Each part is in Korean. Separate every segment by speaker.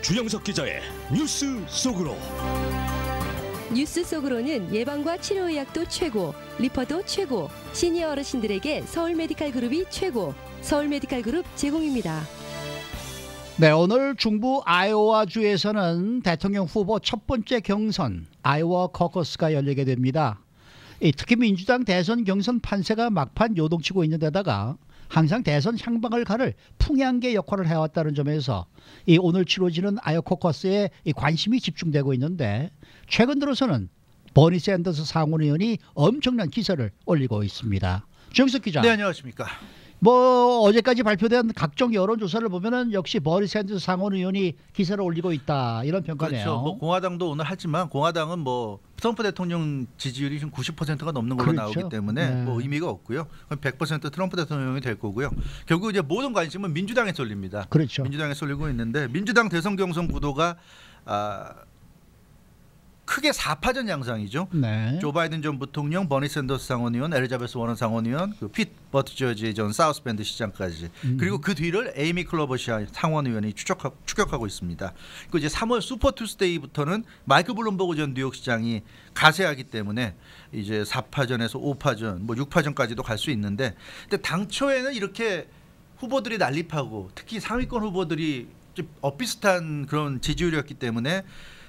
Speaker 1: 주영석 기자의 뉴스 속으로.
Speaker 2: 뉴스 속으로는 예방과 치료의학도 최고, 리퍼도 최고, 시니어 어르신들에게 서울 메디칼 그룹이 최고, 서울 메디칼 그룹 제공입니다.
Speaker 3: 네, 오늘 중부 아이오와 주에서는 대통령 후보 첫 번째 경선 아이오와 커커스가 열리게 됩니다. 특히 민주당 대선 경선 판세가 막판 요동치고 있는 데다가 항상 대선 향방을 가를 풍향계 역할을 해왔다는 점에서 오늘 치러지는 아이오 커커스에 관심이 집중되고 있는데, 최근 들어서는 버니 샌더스 상원 의원이 엄청난 기세를 올리고 있습니다. 주영석 기자.
Speaker 4: 네, 안녕하십니까.
Speaker 3: 어제까지 발표된 각종 여론조사를 보면은 역시 버니 샌더스 상원 의원이 기세를 올리고 있다, 이런 평가네요.
Speaker 4: 그렇죠. 공화당도 오늘 하지만 공화당은 트럼프 대통령 지지율이 지금 90%가 넘는 걸로
Speaker 3: 그렇죠.
Speaker 4: 나오기 때문에
Speaker 3: 네.
Speaker 4: 의미가 없고요. 100% 트럼프 대통령이 될 거고요. 결국 이제 모든 관심은 민주당에 쏠립니다.
Speaker 3: 그렇죠.
Speaker 4: 민주당에 쏠리고 있는데, 민주당 대선 경선 구도가 크게 4파전 양상이죠.
Speaker 3: 네.
Speaker 4: 조 바이든 전 부통령, 버니 샌더스 상원의원, 엘리자베스 워런 상원의원, 핏 버티저지 전 사우스밴드 시장까지, 그리고 그 뒤를 에이미 클로버시아 상원의원이 추격하고 있습니다. 그리고 이제 3월 슈퍼 투스데이부터는 마이클 블룸버그 전 뉴욕시장이 가세하기 때문에 이제 4파전에서 5파전, 6파전까지도 갈 수 있는데, 근데 당초에는 이렇게 후보들이 난립하고 특히 상위권 후보들이 좀 엇비슷한 그런 지지율이었기 때문에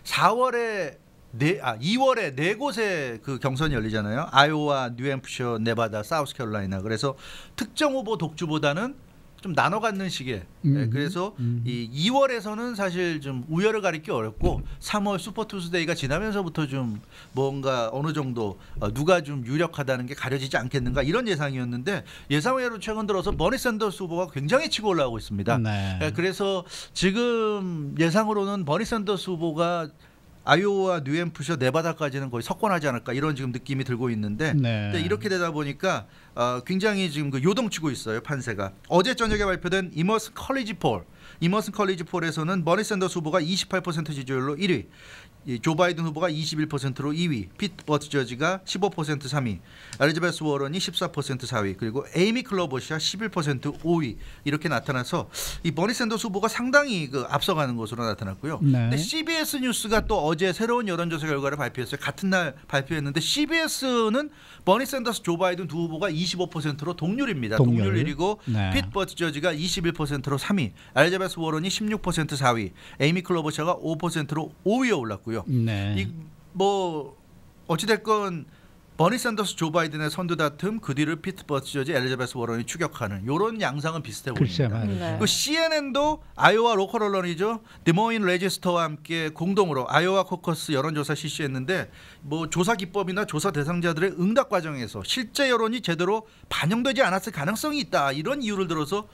Speaker 4: 2월에 네 곳의 그 경선이 열리잖아요. 아이오와, 뉴햄프셔, 네바다, 사우스캐롤라이나. 그래서 특정 후보 독주보다는 좀 나눠 갖는 식의. 그래서 이 2월에서는 사실 좀 우열을 가리기 어렵고 3월 슈퍼 투스데이가 지나면서부터 좀 뭔가 어느 정도 누가 좀 유력하다는 게 가려지지 않겠는가, 이런 예상이었는데, 예상외로 최근 들어서 버니 샌더스 후보가 굉장히 치고 올라오고 있습니다.
Speaker 3: 네.
Speaker 4: 그래서 지금 예상으로는 버니 샌더스 후보가 아이오와 뉴햄프셔, 네바다까지는 거의 석권하지 않을까, 이런 지금 느낌이 들고 있는데,
Speaker 3: 네.
Speaker 4: 이렇게 되다 보니까 굉장히 지금 요동치고 있어요, 판세가. 어제 저녁에 발표된 이머슨 컬리지 폴에서는 버니 샌더스 후보가 28% 지지율로 1위, 조 바이든 후보가 21%로 2위, 핏 버티저지가 15% 3위, 엘리자베스 워런이 14% 4위, 그리고 에이미 클로버시아 11% 5위, 이렇게 나타나서 이 버니 샌더스 후보가 상당히 앞서가는 것으로 나타났고요.
Speaker 3: 네.
Speaker 4: 근데 CBS 뉴스가 또 어제 새로운 여론조사 결과를 발표했어요. 같은 날 발표했는데, CBS는 버니 샌더스, 조 바이든 두 후보가 25%로 동률입니다. 동률 1위고,
Speaker 3: 네.
Speaker 4: 핏 버티저지가 21%로 3위, 엘리자베스 워런이 16% 4위, 에이미 클로버시아가 5%로 5위에 올랐고요.
Speaker 3: 네.
Speaker 4: 어찌됐건 버니 샌더스, 조 바이든의 선두 다툼, 그 뒤를 피트 버티저지, 엘리자베스 워런이 추격하는 이런 양상은 비슷해 보입니다.
Speaker 3: 네.
Speaker 4: 그 CNN도 아이오와 로컬 언론이죠, 드모인 레지스터와 함께 공동으로 아이오와 코커스 여론조사 실시했는데, 조사 기법이나 조사 대상자들의 응답 과정에서 실제 여론이 제대로 반영되지 않았을 가능성이 있다, 이런 이유를 들어서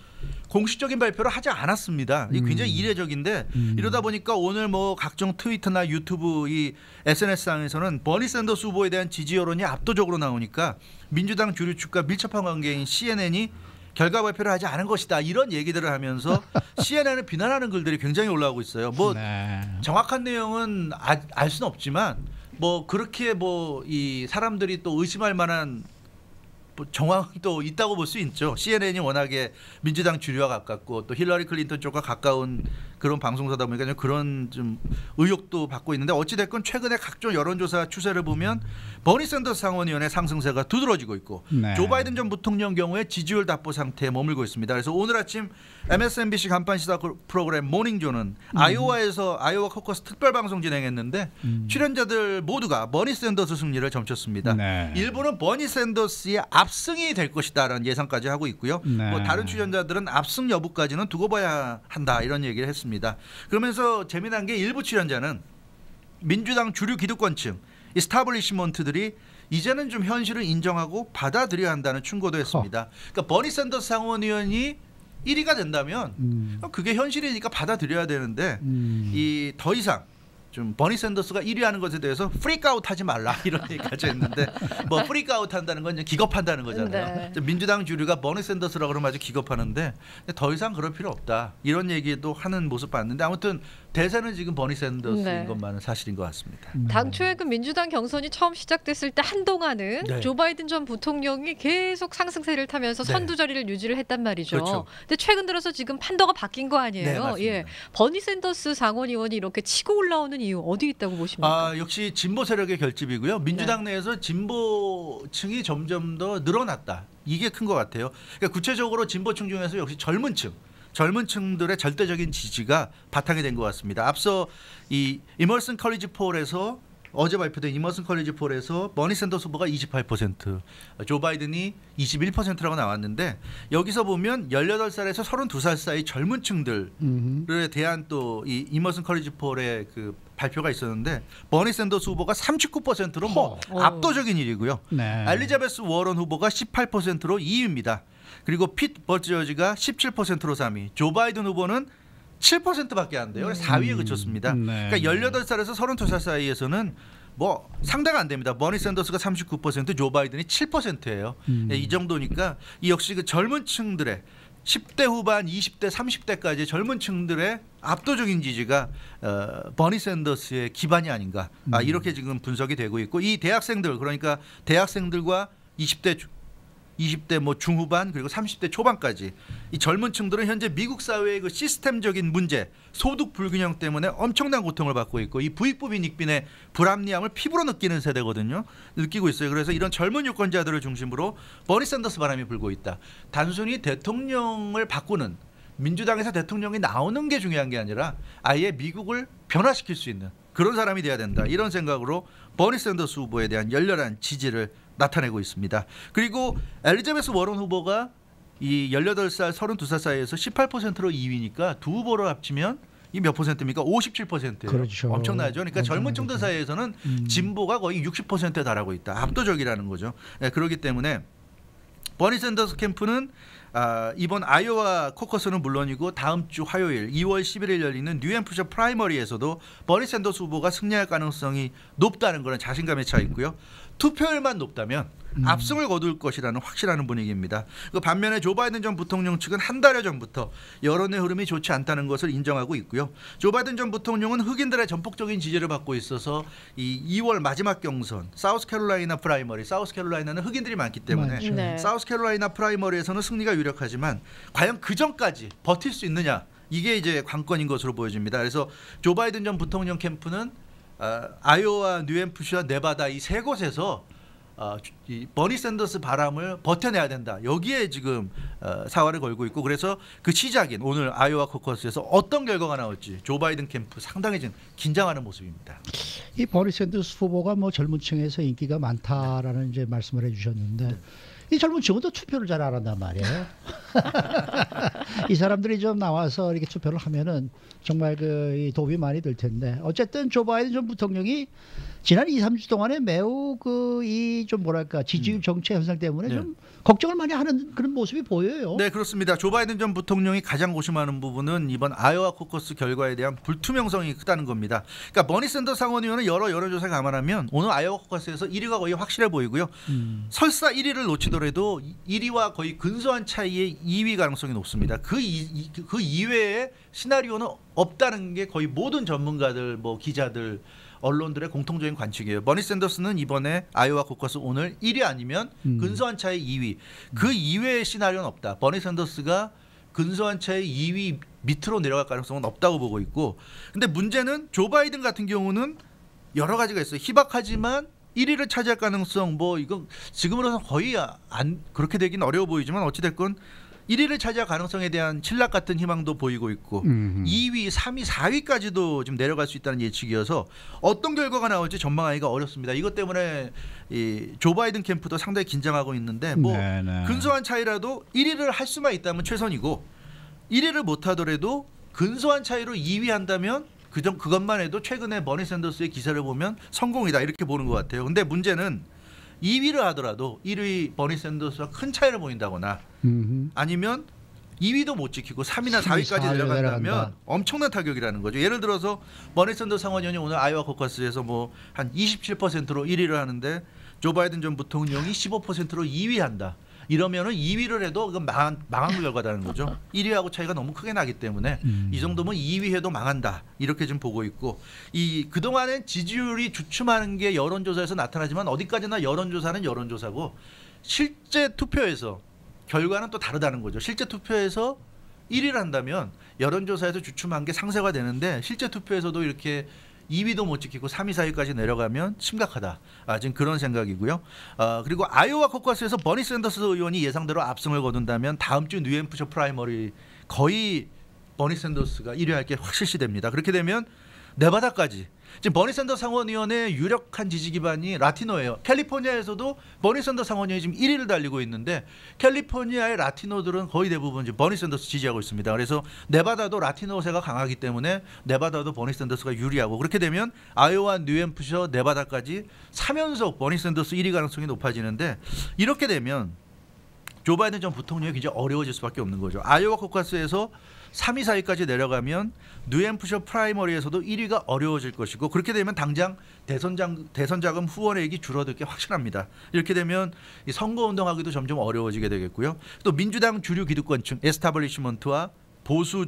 Speaker 4: 공식적인 발표를 하지 않았습니다. 이게 굉장히 이례적인데, 이러다 보니까 오늘 각종 트위터나 유튜브, 이 SNS상에서는 버니 샌더스 후보에 대한 지지 여론이 압도적으로 나오니까 민주당 주류축과 밀접한 관계인 CNN이 결과 발표를 하지 않은 것이다, 이런 얘기들을 하면서 CNN을 비난하는 글들이 굉장히 올라오고 있어요.
Speaker 3: 네.
Speaker 4: 정확한 내용은 알 수는 없지만 그렇게 이 사람들이 또 의심할 만한 정황이 또 있다고 볼 수 있죠. CNN이 워낙에 민주당 주류와 가깝고 또 힐러리 클린턴 쪽과 가까운 그런 방송사다 보니까 그런 좀 의혹도 받고 있는데, 어찌됐건 최근에 각종 여론조사 추세를 보면 버니 샌더스 상원의원의 상승세가 두드러지고 있고,
Speaker 3: 네.
Speaker 4: 조 바이든 전 부통령 경우에 지지율 답보 상태에 머물고 있습니다. 그래서 오늘 아침 MSNBC 간판 시사 프로그램 모닝조는 아이오와에서 아이오와 코커스 특별 방송 진행했는데, 출연자들 모두가 버니 샌더스 승리를 점쳤습니다.
Speaker 3: 네.
Speaker 4: 일부는 버니 샌더스의 압승이 될 것이다라는 예상까지 하고 있고요.
Speaker 3: 네.
Speaker 4: 다른 출연자들은 압승 여부까지는 두고 봐야 한다, 이런 얘기를 했습니다. 그러면서 재미난 게, 일부 출연자는 민주당 주류 기득권층, 이 스타블리시먼트들이 이제는 좀 현실을 인정하고 받아들여야 한다는 충고도 했습니다. 그러니까 버니 샌더스 상원의원이 1위가 된다면 그게 현실이니까 받아들여야 되는데, 이 더 이상 좀 버니 샌더스가 1위 하는 것에 대해서 프리크아웃 하지 말라, 이런 얘기까지 했는데, 프리크아웃 한다는 건 기겁한다는 거잖아요.
Speaker 2: 네.
Speaker 4: 민주당 주류가 버니 샌더스라고 그러면 아주 기겁하는데, 더 이상 그럴 필요 없다, 이런 얘기도 하는 모습 봤는데, 아무튼 대세는 지금 버니 샌더스인
Speaker 5: 네.
Speaker 4: 것만은 사실인 것 같습니다.
Speaker 5: 당초에 그 민주당 경선이 처음 시작됐을 때 한동안은
Speaker 4: 네.
Speaker 5: 조 바이든 전 부통령이 계속 상승세를 타면서
Speaker 4: 네.
Speaker 5: 선두 자리를 유지를 했단 말이죠.
Speaker 4: 그렇죠.
Speaker 5: 근데 최근 들어서 지금 판도가 바뀐 거 아니에요?
Speaker 4: 네, 맞습니다.
Speaker 5: 예. 버니 샌더스 상원 의원이 이렇게 치고 올라오는 이유 어디 있다고 보십니까?
Speaker 4: 역시 진보 세력의 결집이고요. 민주당 내에서 진보층이 점점 더 늘어났다. 이게 큰 것 같아요. 그러니까 구체적으로 진보층 중에서 역시 젊은 층들의 절대적인 지지가 바탕이 된 것 같습니다. 앞서 이 이머슨 컬리지 폴에서 어제 발표된 이머슨 컬리지 폴에서 버니 샌더스 후보가 28%, 조 바이든이 21%라고 나왔는데 여기서 보면 18살에서 32살 사이 젊은 층들에 대한 또 이 이머슨 컬리지 폴의 그 발표가 있었는데 버니 샌더스 후보가 39%로 뭐 압도적인 일이고요.
Speaker 3: 네.
Speaker 4: 엘리자베스 워런 후보가 18%로 2위입니다. 그리고 핏 버티저지가 17%로 3위. 조 바이든 후보는 7%밖에 안 돼요. 4위에 그쳤습니다.
Speaker 3: 네.
Speaker 4: 그러니까 18살에서 32살 사이에서는 뭐 상대가 안 됩니다. 버니 샌더스가 39%, 조 바이든이 7%예요. 이 정도니까 이 역시 그 젊은 층들의 10대 후반, 20대, 30대까지 젊은 층들의 압도적인 지지가 버니 샌더스의 기반이 아닌가. 이렇게 지금 분석이 되고 있고 이 대학생들 그러니까 대학생들과 20대 뭐 중후반 그리고 30대 초반까지 이 젊은 층들은 현재 미국 사회의 그 시스템적인 문제, 소득 불균형 때문에 엄청난 고통을 받고 있고 이 부익부 빈익빈의 불합리함을 피부로 느끼는 세대거든요. 느끼고 있어요. 그래서 이런 젊은 유권자들을 중심으로 버니 샌더스 바람이 불고 있다. 단순히 대통령을 바꾸는 민주당에서 대통령이 나오는 게 중요한 게 아니라 아예 미국을 변화시킬 수 있는 그런 사람이 돼야 된다. 이런 생각으로 버니 샌더스 후보에 대한 열렬한 지지를 나타내고 있습니다. 그리고 엘리자베스 워런 후보가 이 18살, 32살 사이에서 18%로 2위니까 두 후보를 합치면 이 몇 퍼센트입니까? 57%예요.
Speaker 3: 그렇죠.
Speaker 4: 엄청나죠. 그러니까 젊은 층들 사이에서는 진보가 거의 60%에 달하고 있다. 압도적이라는 거죠. 네, 그렇기 때문에 버니 샌더스 캠프는 이번 아이오와 코커스는 물론이고 다음 주 화요일 2월 11일 열리는 뉴햄프셔 프라이머리에서도 버니 샌더스 후보가 승리할 가능성이 높다는 그런 자신감에 차 있고요. 투표율만 높다면 압승을 거둘 것이라는 확실한 분위기입니다. 그 반면에 조 바이든 전 부통령 측은 한 달여 전부터 여론의 흐름이 좋지 않다는 것을 인정하고 있고요. 조 바이든 전 부통령은 흑인들의 전폭적인 지지를 받고 있어서 이 2월 마지막 경선 사우스캐롤라이나 프라이머리, 사우스캐롤라이나는 흑인들이 많기 때문에
Speaker 5: 네.
Speaker 4: 사우스캐롤라이나 프라이머리에서는 승리가 유력하지만 과연 그 전까지 버틸 수 있느냐 이게 이제 관건인 것으로 보여집니다. 그래서 조 바이든 전 부통령 캠프는 아이오와 뉴햄프셔, 네바다 이 세 곳에서 이 버니 샌더스 바람을 버텨내야 된다. 여기에 지금 사활을 걸고 있고 그래서 그 시작인 오늘 아이오와 코커스에서 어떤 결과가 나올지 조 바이든 캠프 상당히 지금 긴장하는 모습입니다.
Speaker 3: 이 버니 샌더스 후보가 뭐 젊은 층에서 인기가 많다라는 이제 말씀을 해주셨는데 이 젊은 층은 또 투표를 잘 안 한단 말이에요. 이 사람들이 좀 나와서 이렇게 투표를 하면은 정말 이 도움이 많이 될 텐데 어쨌든 조 바이든 전 부통령이 지난 2, 3주 동안에 매우 이 좀 뭐랄까 지지율 정체 현상 때문에 좀 걱정을 많이 하는 그런 모습이 보여요.
Speaker 4: 네, 그렇습니다. 조 바이든 전 부통령이 가장 고심하는 부분은 이번 아이오와 코커스 결과에 대한 불투명성이 크다는 겁니다. 그러니까 버니 샌더스 상원 의원은 여러 여론조사 감안하면 오늘 아이오와 코커스에서 1위가 거의 확실해 보이고요. 설사 1위를 놓치더라도 1위와 거의 근소한 차이의 2위 가능성이 높습니다. 그 이외의 시나리오는 없다는 게 거의 모든 전문가들, 뭐 기자들, 언론들의 공통적인 관측이에요. 버니 샌더스는 이번에 아이오와 코커스 오늘 1위 아니면 근소한 차이 2위. 그 이외의 시나리오는 없다. 버니 샌더스가 근소한 차이 2위 밑으로 내려갈 가능성은 없다고 보고 있고 근데 문제는 조 바이든 같은 경우는 여러 가지가 있어요. 희박하지만 1위를 차지할 가능성 뭐 이건 지금으로서 거의 그렇게 되긴 어려워 보이지만 어찌됐건 1위를 차지할 가능성에 대한 칠락 같은 희망도 보이고 있고 2위, 3위, 4위까지도 지금 내려갈 수 있다는 예측이어서 어떤 결과가 나올지 전망하기가 어렵습니다. 이것 때문에 이 조 바이든 캠프도 상당히 긴장하고 있는데 뭐 근소한 차이라도 1위를 할 수만 있다면 최선이고 1위를 못하더라도 근소한 차이로 2위 한다면 그것만 해도 최근에 버니 샌더스의 기사를 보면 성공이다 이렇게 보는 것 같아요. 근데 문제는 2위를 하더라도 1위 버니 샌더스와 큰 차이를 보인다거나 아니면 2위도 못 지키고 3위나 4위까지 내려간다면 엄청난 타격이라는 거죠. 예를 들어서 버니 샌더스 상원의원이 오늘 아이오와 코커스에서 뭐 한 27%로 1위를 하는데 조 바이든 전 부통령이 15%로 2위 한다. 이러면은 2위를 해도 그건 망한 결과라는 거죠. 1위하고 차이가 너무 크게 나기 때문에 이 정도면 2위 해도 망한다 이렇게 좀 보고 있고 이 그동안엔 지지율이 주춤하는 게 여론조사에서 나타나지만 어디까지나 여론조사는 여론조사고 실제 투표에서 결과는 또 다르다는 거죠. 실제 투표에서 1위를 한다면 여론조사에서 주춤한 게 상쇄가 되는데 실제 투표에서도 이렇게 2위도 못 지키고 3위, 4위까지 내려가면 심각하다. 지금 그런 생각이고요. 그리고 아이오와 코커스에서 버니 샌더스 의원이 예상대로 압승을 거둔다면 다음 주 뉴햄프셔 프라이머리 거의 버니 샌더스가 1위 할 게 확실시됩니다. 그렇게 되면 네바다까지 지금 버니 샌더스 상원의원의 유력한 지지 기반이 라티노예요. 캘리포니아에서도 버니 샌더스 상원의원이 지금 1위를 달리고 있는데 캘리포니아의 라티노들은 거의 대부분 지금 버니 샌더스 지지하고 있습니다. 그래서 네바다도 라티노세가 강하기 때문에 네바다도 버니 샌더스가 유리하고 그렇게 되면 아이오와 뉴햄프셔 네바다까지 3연속 버니 샌더스 1위 가능성이 높아지는데 이렇게 되면 조 바이든 전 부통령이 굉장히 어려워질 수밖에 없는 거죠. 아이오와 코커스에서 3위, 4위까지 내려가면 뉴햄프셔 프라이머리에서도 1위가 어려워질 것이고 그렇게 되면 당장 대선 자금 후원액이 줄어들 게 확실합니다. 이렇게 되면 이 선거운동하기도 점점 어려워지게 되겠고요. 또 민주당 주류 기득권층 에스타블리시먼트와 보수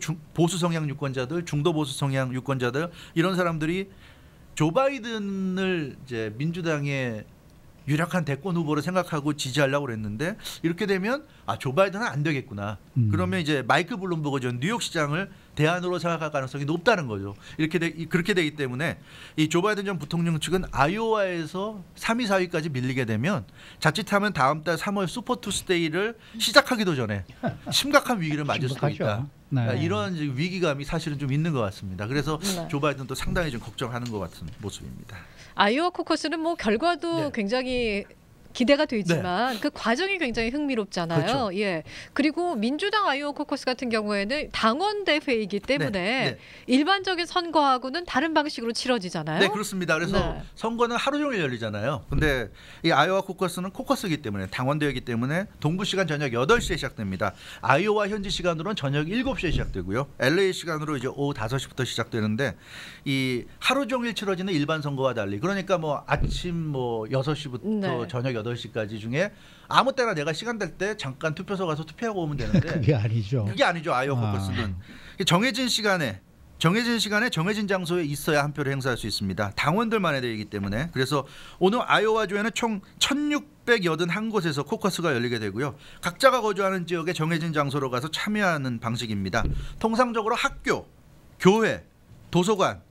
Speaker 4: 성향 유권자들, 중도 보수 성향 유권자들 이런 사람들이 조 바이든을 이제 민주당의 유력한 대권 후보로 생각하고 지지하려고 그랬는데 이렇게 되면 조 바이든은 안 되겠구나. 그러면 이제 마이클 블룸버그 전 뉴욕시장을 대안으로 생각할 가능성이 높다는 거죠. 그렇게 되기 때문에 이 조 바이든 전 부통령 측은 아이오와에서 3위, 4위까지 밀리게 되면 자칫하면 다음 달 3월 슈퍼 투스데이를 시작하기도 전에 심각한 위기를 맞을 수도 있다.
Speaker 3: 네.
Speaker 4: 이런 위기감이 사실은 좀 있는 것 같습니다. 그래서 조 바이든도 상당히 좀 걱정하는 것 같은 모습입니다.
Speaker 5: 아이오와 코커스는 뭐 결과도 굉장히 기대가 되지만 그 과정이 굉장히 흥미롭잖아요.
Speaker 4: 그렇죠.
Speaker 5: 예. 그리고 민주당 아이오와 코커스 같은 경우에는 당원 대회이기 때문에 일반적인 선거하고는 다른 방식으로 치러지잖아요.
Speaker 4: 네, 그렇습니다. 그래서 선거는 하루 종일 열리잖아요. 근데 이 아이오와 코커스는 코커스이기 때문에 당원대회이기 때문에 동부 시간 저녁 8시에 시작됩니다. 아이오와 현지 시간으로는 저녁 7시에 시작되고요. LA 시간으로 이제 오후 5시부터 시작되는데 이 하루 종일 치러지는 일반 선거와 달리 그러니까 뭐 아침 6시부터 저녁 8시까지 중에 아무 때나 내가 시간 될 때 잠깐 투표소 가서 투표하고 오면 되는데
Speaker 3: 그게 아니죠.
Speaker 4: 그게 아니죠. 아이오와 코커스는 정해진 시간에 정해진 장소에 있어야 한 표를 행사할 수 있습니다. 당원들만의 대회이기 때문에 그래서 오늘 아이오와주에는 총 1681곳에서 코커스가 열리게 되고요. 각자가 거주하는 지역에 정해진 장소로 가서 참여하는 방식입니다. 통상적으로 학교, 교회, 도서관,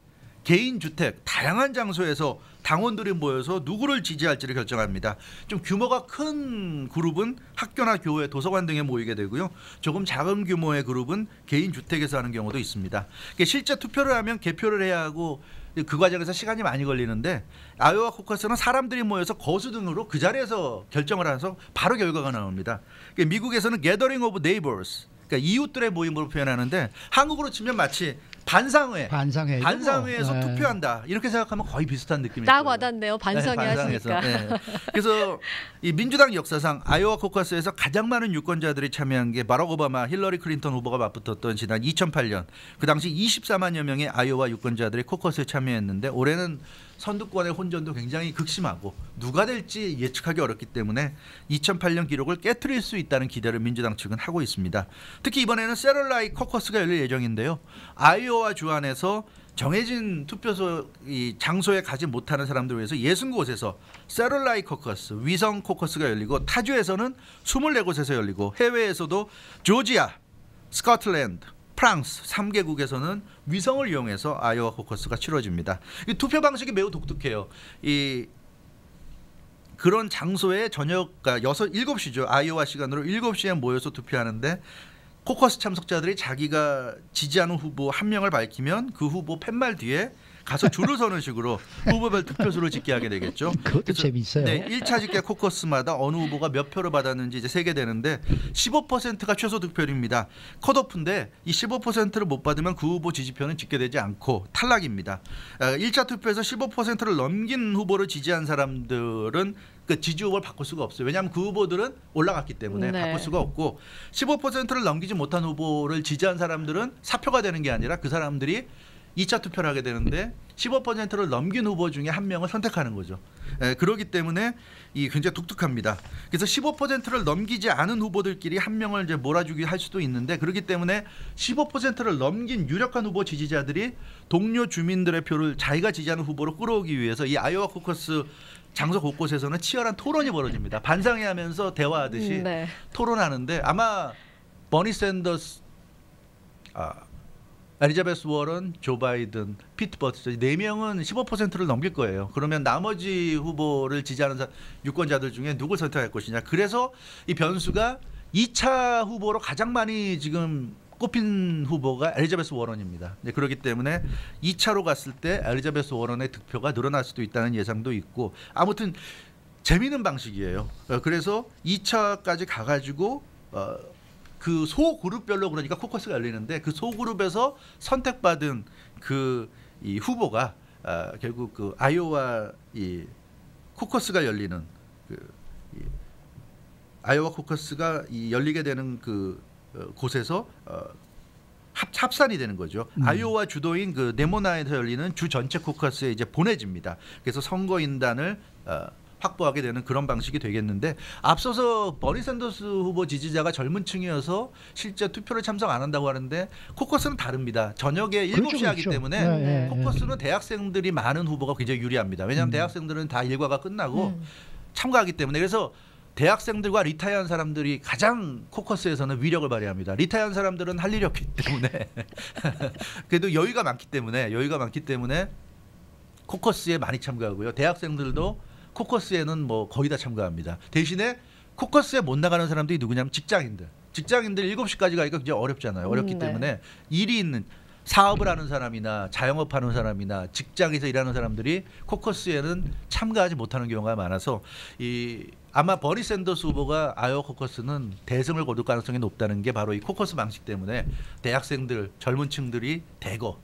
Speaker 4: 개인주택 다양한 장소에서 당원들이 모여서 누구를 지지할지를 결정합니다. 좀 규모가 큰 그룹은 학교나 교회, 도서관 등에 모이게 되고요. 조금 작은 규모의 그룹은 개인주택에서 하는 경우도 있습니다. 실제 투표를 하면 개표를 해야 하고 그 과정에서 시간이 많이 걸리는데 아이오와 코커스는 사람들이 모여서 거수 등으로 그 자리에서 결정을 해서 바로 결과가 나옵니다. 미국에서는 Gathering of Neighbors 그러니까 이웃들의 모임으로 표현하는데 한국으로 치면 마치 반상회에서 투표한다 이렇게 생각하면 거의 비슷한 느낌이
Speaker 5: 딱 와닿네요. 반상회 하시니까.
Speaker 4: 그래서 이 민주당 역사상 아이오와 코커스에서 가장 많은 유권자들이 참여한 게 바락 오바마, 힐러리 클린턴 후보가 맞붙었던 지난 2008년 그 당시 24만여 명의 아이오와 유권자들이 코커스에 참여했는데 올해는 선두권의 혼전도 굉장히 극심하고 누가 될지 예측하기 어렵기 때문에 2008년 기록을 깨트릴 수 있다는 기대를 민주당 측은 하고 있습니다. 특히 이번에는 세럴라이 코커스가 열릴 예정인데요. 아이오와 주 안에서 정해진 투표소 이 장소에 가지 못하는 사람들을 위해서 60곳에서 세럴라이 코커스, 위성 코커스가 열리고 타주에서는 24곳에서 열리고 해외에서도 조지아, 스코틀랜드, 프랑스 3개국에서는 위성을 이용해서 아이오와 코커스가 치러집니다. 이 투표 방식이 매우 독특해요. 그런 장소에 저녁 7시죠. 아이오와 시간으로 7시에 모여서 투표하는데 코커스 참석자들이 자기가 지지하는 후보 한 명을 밝히면 그 후보 팻말 뒤에 가서 줄을 서는 식으로 후보별 투표수를 집계 하게 되겠죠.
Speaker 3: 그것도 재밌어요.
Speaker 4: 1차 집계 코커스마다 어느 후보가 몇 표를 받았는지 이제 세게 되는데 15%가 최소 득표율입니다. 컷오프인데 이 15%를 못 받으면 그 후보 지지표는 집계되지 않고 탈락입니다. 1차 투표에서 15%를 넘긴 후보를 지지한 사람들은 그 지지 후보를 바꿀 수가 없어요. 왜냐하면 그 후보들은 올라갔기 때문에 바꿀 수가 없고 15%를 넘기지 못한 후보를 지지한 사람들은 사표가 되는 게 아니라 그 사람들이 2차 투표를 하게 되는데 15%를 넘긴 후보 중에 한 명을 선택하는 거죠. 그렇기 때문에 이 굉장히 독특합니다. 그래서 15%를 넘기지 않은 후보들끼리 한 명을 이제 몰아주기 할 수도 있는데 그렇기 때문에 15%를 넘긴 유력한 후보 지지자들이 동료 주민들의 표를 자기가 지지하는 후보로 끌어오기 위해서 이 아이오와 코커스 장소 곳곳에서는 치열한 토론이 벌어집니다. 반상회하면서 대화하듯이 토론하는데 아마 버니 샌더스, 엘리자베스 워런, 조 바이든, 피트 버티저 4명은 15%를 넘길 거예요. 그러면 나머지 후보를 지지하는 유권자들 중에 누굴 선택할 것이냐. 그래서 이 변수가 2차 후보로 가장 많이 지금 꼽힌 후보가 엘리자베스 워런입니다. 그렇기 때문에 2차로 갔을 때 엘리자베스 워런의 득표가 늘어날 수도 있다는 예상도 있고 아무튼 재미있는 방식이에요. 그래서 2차까지 가가지고 그 소그룹별로 그러니까 코커스가 열리는데 그 소그룹에서 선택받은 이 후보가 결국 그 아이오와 이 코커스가 열리는 아이오와 코커스가 열리게 되는 그 곳에서 합산이 되는 거죠. 아이오와 주도인 그 네모나에서 열리는 주 전체 코커스에 이제 보내집니다. 그래서 선거인단을 확보하게 되는 그런 방식이 되겠는데 앞서서 버니 샌더스 후보 지지자가 젊은 층이어서 실제 투표를 참석 안 한다고 하는데 코커스는 다릅니다. 저녁에 7시에 하기 때문에 코커스는 대학생들이 많은 후보가 굉장히 유리합니다. 왜냐하면 대학생들은 다 일과가 끝나고 참가하기 때문에 그래서 대학생들과 리타이어한 사람들이 가장 코커스에서는 위력을 발휘합니다. 리타이어한 사람들은 할 일이 없기 때문에 그래도 여유가 많기 때문에 코커스에 많이 참가하고요. 대학생들도 코커스에는 뭐 거의 다 참가합니다. 대신에 코커스에 못 나가는 사람들이 누구냐면 직장인들 7시까지 가니까 굉장히 어렵잖아요. 어렵기 때문에 일이 있는 사업을 하는 사람이나 자영업하는 사람이나 직장에서 일하는 사람들이 코커스에는 참가하지 못하는 경우가 많아서 아마 버니 샌더스 후보가 아이오와 코커스는 대승을 거둘 가능성이 높다는 게 바로 이 코커스 방식 때문에 대학생들 젊은 층들이 대거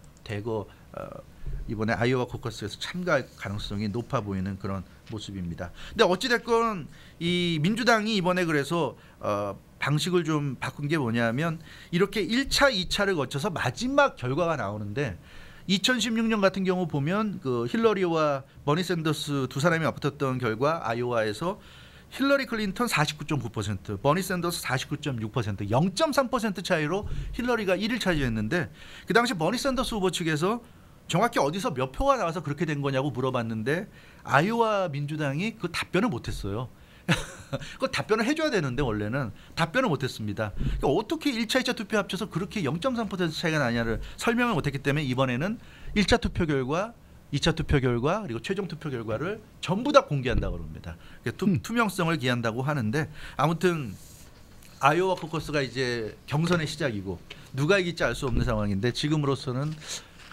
Speaker 4: 이번에 아이오와 코커스에서 참가할 가능성이 높아 보이는 그런 모습입니다. 근데 어찌 됐건 이 민주당이 이번에 그래서 방식을 좀 바꾼 게 뭐냐면 이렇게 1차, 2차를 거쳐서 마지막 결과가 나오는데 2016년 같은 경우 보면 그 힐러리와 버니 샌더스 두 사람이 맞붙었던 결과 아이오와에서 힐러리 클린턴 49.9%, 버니 샌더스 49.6%, 0.3% 차이로 힐러리가 1위를 차지했는데 그 당시 버니 샌더스 후보 측에서 정확히 어디서 몇 표가 나와서 그렇게 된 거냐고 물어봤는데 아이오와 민주당이 그 답변을 못했어요. 그 답변을 해줘야 되는데 원래는 답변을 못했습니다. 그러니까 어떻게 1차, 2차 투표 합쳐서 그렇게 0.3% 차이가 나냐를 설명을 못했기 때문에 이번에는 1차 투표 결과, 2차 투표 결과 그리고 최종 투표 결과를 전부 다 공개한다고 합니다. 투명성을 기한다고 하는데 아무튼 아이오와 코커스가 이제 경선의 시작이고 누가 이길지 알 수 없는 상황인데 지금으로서는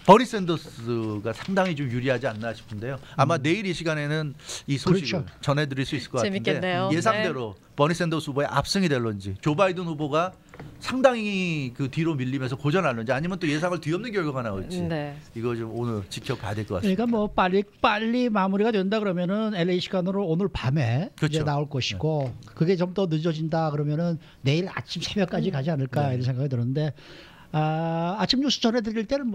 Speaker 4: 버니 샌더스가 상당히 좀 유리하지 않나 싶은데요. 아마 내일 이 시간에는 이 소식을 전해드릴 수 있을 것 같은데
Speaker 5: 재밌겠네요.
Speaker 4: 예상대로 버니 샌더스 후보의 압승이 될런지 조 바이든 후보가 상당히 그 뒤로 밀리면서 고전할런지 아니면 또 예상을 뒤엎는 결과가 나올지 이거 좀 오늘 지켜봐야 될 것 같습니다.
Speaker 3: 그러니까 뭐 빨리 마무리가 된다 그러면은 LA 시간으로 오늘 밤에 이제 나올 것이고 그게 좀 더 늦어진다 그러면은 내일 아침 새벽까지 가지 않을까 이런 생각이 드는데 아침 뉴스 전해드릴 때는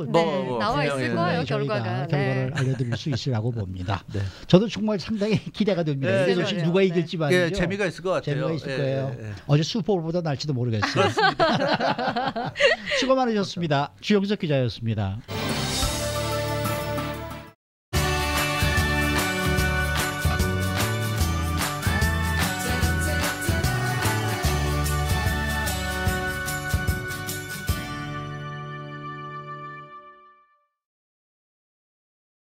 Speaker 5: 나와 있을 거예요.
Speaker 3: 결과를 알려드릴 수 있으라고 봅니다. 저도 정말 상당히 기대가 됩니다. 이게 도대체 누가 이길지 말이죠.
Speaker 4: 재미가 있을 것 같아요.
Speaker 3: 재미가 있을 거예요. 어제 슈퍼볼보다 날지도 모르겠어요. 수고 많으셨습니다. 주영석 기자였습니다.